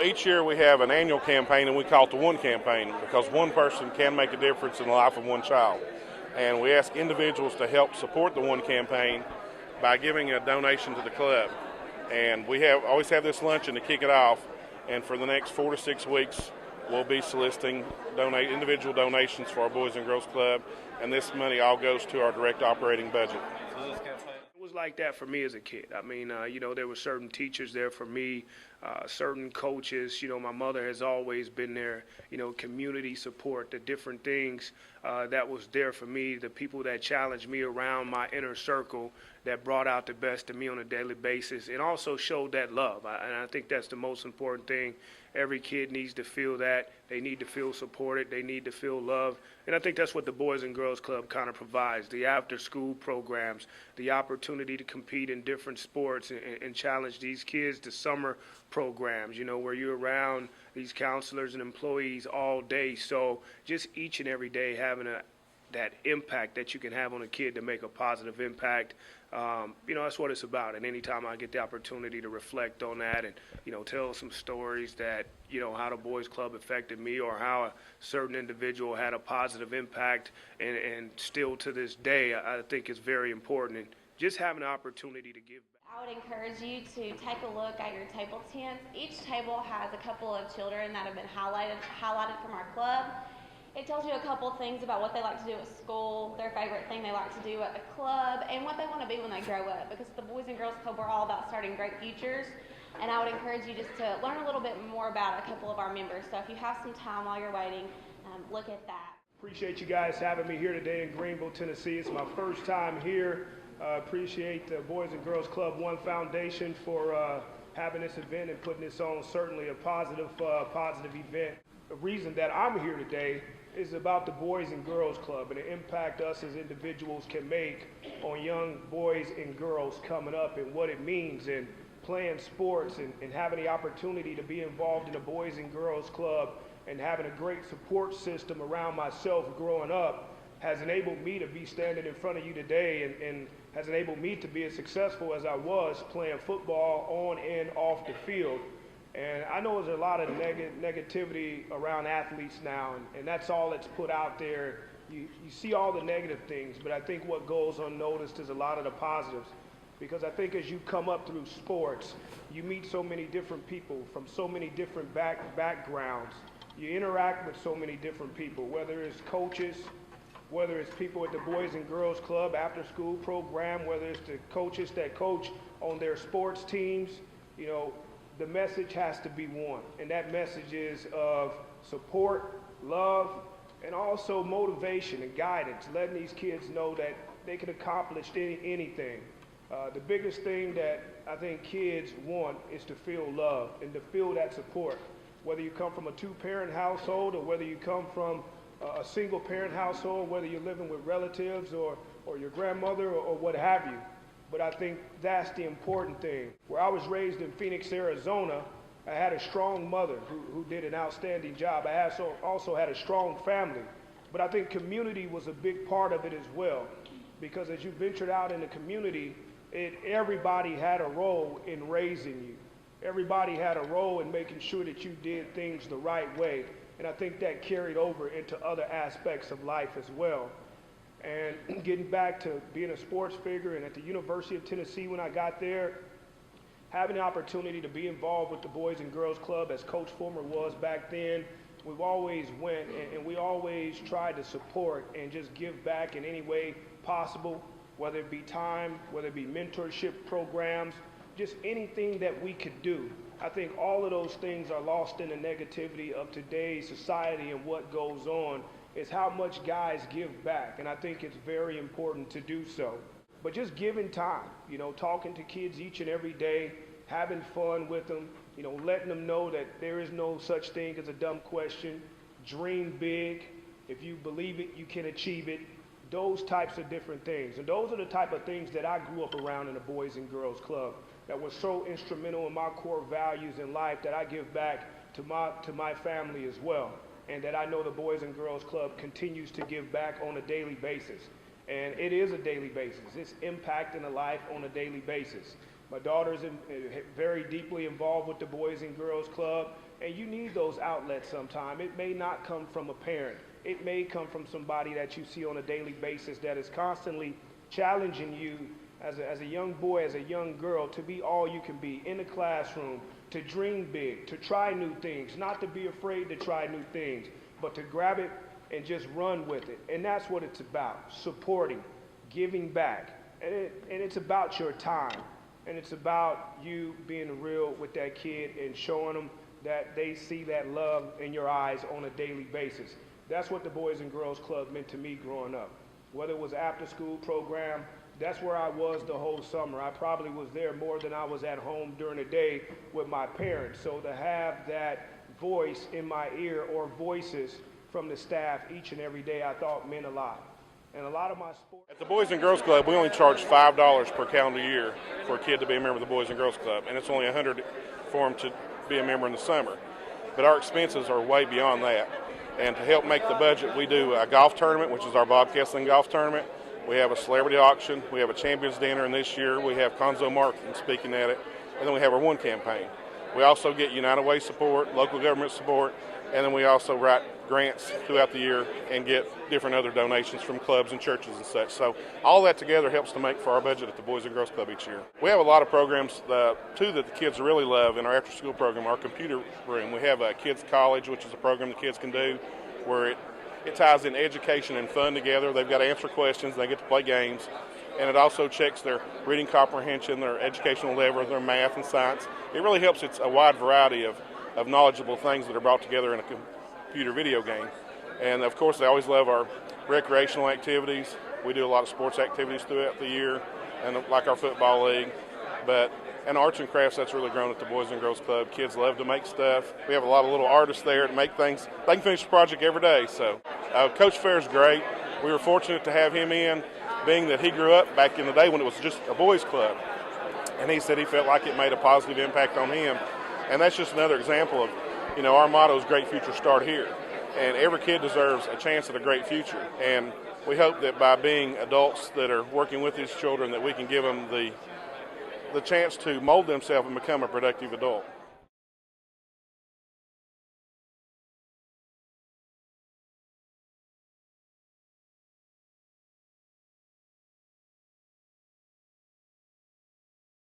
each year we have an annual campaign, and we call it the One Campaign, because one person can make a difference in the life of one child. And we ask individuals to help support the One Campaign by giving a donation to the club. And we always have this luncheon to kick it off, and for the next 4 to 6 weeks, we'll be soliciting individual donations for our Boys and Girls Club, and this money all goes to our direct operating budget. It was like that for me as a kid. I mean, there were certain teachers there for me, certain coaches. My mother has always been there, community support, the different things that was there for me, the people that challenged me around my inner circle that brought out the best in me on a daily basis and also showed that love. And I think that's the most important thing. Every kid needs to feel that. They need to feel supported. They need to feel loved. And I think that's what the Boys and Girls Club kind of provides, the after-school programs, the opportunity to compete in different sports and challenge these kids, the summer programs, where you're around these counselors and employees all day. So just each and every day having that impact that you can have on a kid to make a positive impact, that's what it's about. And anytime I get the opportunity to reflect on that and, tell some stories that, how the Boys Club affected me or how a certain individual had a positive impact and still to this day, I think it's very important. And just having the opportunity to give back. I would encourage you to take a look at your table tents. Each table has a couple of children that have been highlighted from our club. It tells you a couple things about what they like to do at school, their favorite thing they like to do at the club, and what they want to be when they grow up. Because the Boys and Girls Club, we're all about starting great futures. And I would encourage you just to learn a little bit more about a couple of our members. So if you have some time while you're waiting, look at that. Appreciate you guys having me here today in Greeneville, Tennessee. It's my first time here. Appreciate the Boys and Girls Club One Foundation for having this event and putting this on. Certainly a positive event. The reason that I'm here today is about the Boys and Girls Club and the impact us as individuals can make on young boys and girls coming up and what it means in playing sports and having the opportunity to be involved in the Boys and Girls Club and having a great support system around myself growing up has enabled me to be standing in front of you today and has enabled me to be as successful as I was playing football on and off the field. And I know there's a lot of negativity around athletes now, and that's all that's put out there. You see all the negative things, but I think what goes unnoticed is a lot of the positives. Because I think as you come up through sports, you meet so many different people from so many different backgrounds. You interact with so many different people, whether it's coaches, whether it's people at the Boys and Girls Club after-school program, whether it's the coaches that coach on their sports teams. The message has to be one, and that message is of support, love, and also motivation and guidance, letting these kids know that they can accomplish anything. The biggest thing that I think kids want is to feel love and to feel that support. Whether you come from a two-parent household or whether you come from a single-parent household, whether you're living with relatives or your grandmother or what have you. But I think that's the important thing. Where I was raised in Phoenix, Arizona, I had a strong mother who did an outstanding job. I also had a strong family. But I think community was a big part of it as well. Because as you ventured out in the community, everybody had a role in raising you. Everybody had a role in making sure that you did things the right way. And I think that carried over into other aspects of life as well. And getting back to being a sports figure, and at the University of Tennessee when I got there, having the opportunity to be involved with the Boys and Girls Club as Coach Fulmer was back then, we've always went and we always tried to support and just give back in any way possible, whether it be time, whether it be mentorship programs, just anything that we could do. I think all of those things are lost in the negativity of today's society and what goes on. Is how much guys give back, and I think it's very important to do so. But just giving time, talking to kids each and every day, having fun with them, letting them know that there is no such thing as a dumb question. Dream big. If you believe it, you can achieve it. Those types of different things. And those are the type of things that I grew up around in the Boys and Girls Club that was so instrumental in my core values in life that I give back to my family as well. And that I know the Boys and Girls Club continues to give back on a daily basis. And it is a daily basis. It's impacting a life on a daily basis. My daughter's very deeply involved with the Boys and Girls Club. And you need those outlets sometime. It may not come from a parent. It may come from somebody that you see on a daily basis that is constantly challenging you as a young boy, as a young girl, to be all you can be in the classroom, to dream big, to try new things, not to be afraid to try new things, but to grab it and just run with it. And that's what it's about, supporting, giving back. And it's about your time. And it's about you being real with that kid and showing them that they see that love in your eyes on a daily basis. That's what the Boys and Girls Club meant to me growing up. Whether it was after school program, that's where I was the whole summer. I probably was there more than I was at home during the day with my parents. So to have that voice in my ear, or voices from the staff each and every day, I thought meant a lot. And a lot of my sports. At the Boys and Girls Club, we only charge $5 per calendar year for a kid to be a member of the Boys and Girls Club, and it's only $100 for them to be a member in the summer. But our expenses are way beyond that. And to help make the budget, we do a golf tournament, which is our Bob Kessling golf tournament. We have a celebrity auction. We have a champions dinner, and this year we have Conzo Martin speaking at it. And then we have our One campaign. We also get United Way support, local government support, and then we also write grants throughout the year and get different other donations from clubs and churches and such. So all that together helps to make for our budget at the Boys and Girls Club each year. We have a lot of programs, two that the kids really love in our after-school program, our computer room. We have a Kids College, which is a program the kids can do where it ties in education and fun together. They've got to answer questions, they get to play games, and it also checks their reading comprehension, their educational level, their math and science. It really helps. It's a wide variety of knowledgeable things that are brought together in a computer video game. And of course, they always love our recreational activities. We do a lot of sports activities throughout the year, and like our football league. And arts and crafts, that's really grown at the Boys and Girls Club. Kids love to make stuff. We have a lot of little artists there to make things. They can finish a project every day. So Coach Fair's great. We were fortunate to have him in, being that he grew up back in the day when it was just a boys club. And he said he felt like it made a positive impact on him. And that's just another example of, our motto is great future start here. And every kid deserves a chance at a great future. And we hope that by being adults that are working with these children, that we can give them the chance to mold themselves and become a productive adult.